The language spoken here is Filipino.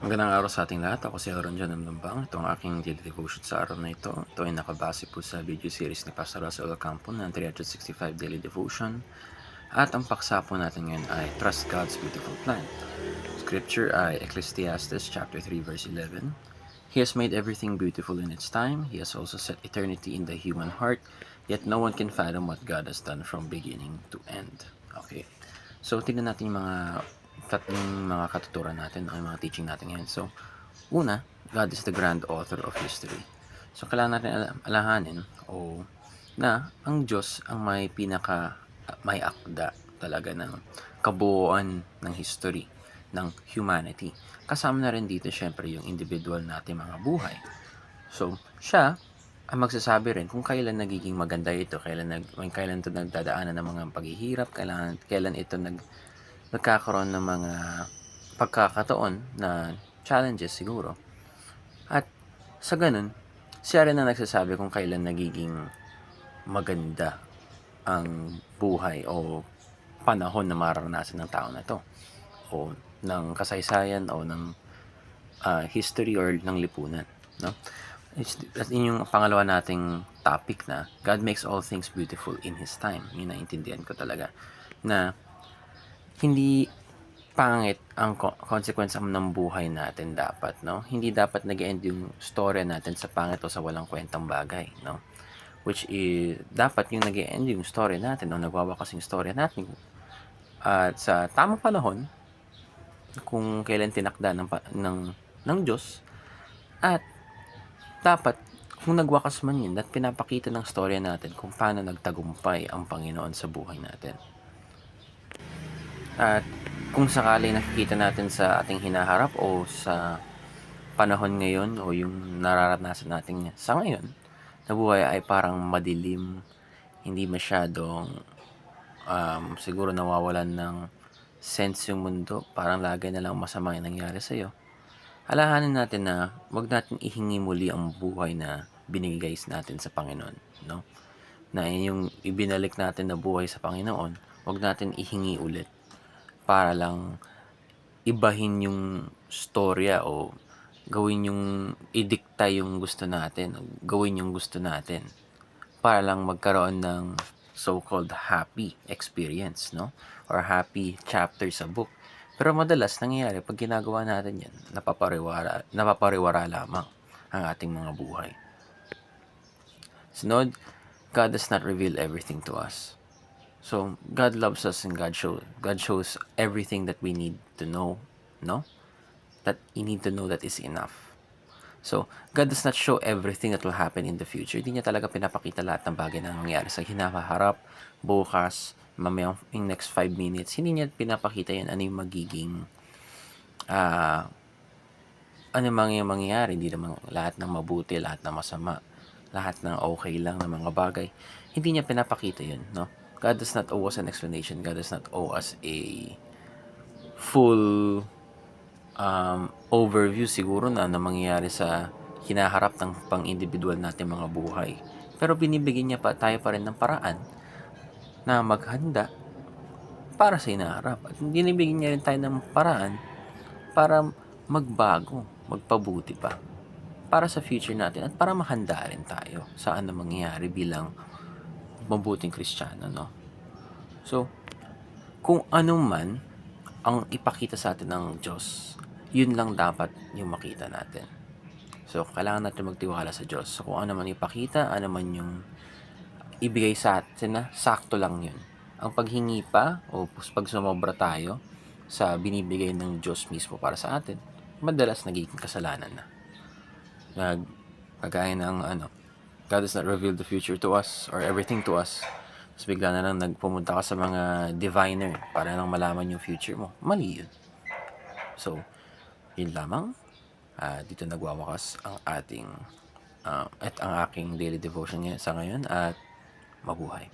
Magandang araw sa ating lahat. Ako si Aaron John Namnambang. Ito ang aking daily devotion sa araw na ito. Ito ay nakabase po sa video series ni Pastor Russell Ocampo ng 365 Daily Devotion. At ang paksa po natin ngayon ay Trust God's Beautiful Plan. Scripture ay Ecclesiastes chapter 3 verse 11. He has made everything beautiful in its time. He has also set eternity in the human heart. Yet no one can fathom what God has done from beginning to end. Okay. So, tingnan natin yung tatlong mga katuturan natin, ang mga teaching natin ngayon. So, una, God is the grand author of history. So, kailangan natin alahanin na ang Diyos ang may akda talaga ng kabuuan ng history ng humanity. Kasama na rin dito syempre yung individual natin mga buhay. So, siya ang magsasabi rin kung kailan nagiging maganda ito, kailan ito nagdadaanan ng mga paghihirap, kailan ito nagkakaroon ng mga pagkakataon na challenges siguro. At sa ganun, siya rin ang nagsasabi kung kailan nagiging maganda ang buhay o panahon na mararanasan ng tao na to, o ng kasaysayan o ng history or ng lipunan, no? At yung pangalawa nating topic na God makes all things beautiful in His time. Yun naintindihan ko talaga na hindi pangit ang consequence ng buhay natin dapat, no? Hindi dapat nag-end yung story natin sa pangit o sa walang kwentang bagay, no? Which is, dapat yung nag-end yung story natin o nagwawakas yung story natin at sa tamang panahon kung kailan tinakda ng Diyos. At dapat kung nagwakas man yun at pinapakita ng storya natin kung paano nagtagumpay ang Panginoon sa buhay natin. At kung sakali nakikita natin sa ating hinaharap o sa panahon ngayon o yung nararanasan natin sa ngayon na buhay ay parang madilim, hindi masyadong siguro nawawalan ng sense yung mundo, parang lagi na lang masama yung nangyari sa'yo, alahanin natin na wag natin ihingi muli ang buhay na binigay natin sa Panginoon, no? Na yung ibinalik natin na buhay sa Panginoon, wag natin ihingi ulit para lang ibahin yung storya o gawin yung idikta yung gusto natin, gawin yung gusto natin para lang magkaroon ng so-called happy experience, no? Or happy chapter sa book. Pero madalas nangyayari pag ginagawa natin yan, napapariwara lamang ang ating mga buhay. Sunod, God does not reveal everything to us. So, God loves us and God shows everything that we need to know, no? That you need to know that is enough. So, God does not show everything that will happen in the future. Hindi niya talaga pinapakita lahat ng bagay na nangyayari sa hinaharap, bukas, mamayang in next 5 minutes. Hindi niya pinapakita yan ano yung magiging ano mangyayari. Hindi naman lahat ng mabuti, lahat ng masama, lahat ng okay lang na mga bagay. Hindi niya pinapakita yun, no? God does not owe us an explanation. God does not owe us a full overview siguro na mangyayari sa hinaharap ng pang-individual natin mga buhay. Pero binibigyan niya tayo pa rin ng paraan na maghanda para sa hinaharap. At binibigyan niya rin tayo ng paraan para magbago, magpabuti pa para sa future natin at para mahanda rin tayo sa ano mangyayari bilang mabuting Kristiyano, no? So, kung ano man ang ipakita sa atin ng Diyos, yun lang dapat yung makita natin. So, kailangan natin magtiwala sa Diyos. So, kung ano man ipakita, ano man yung ibigay sa atin na sakto lang yun. Ang paghingi pa o pag sumobra tayo sa binibigay ng Diyos mismo para sa atin, madalas nagiging kasalanan na. Kagaya ng God does not reveal the future to us or everything to us. Tapos bigla na lang nagpumunta ka sa mga diviner para lang malaman yung future mo. Mali yun. So, yun lamang. Dito nagwawakas ang ating at ang aking daily devotion sa ngayon at mabuhay.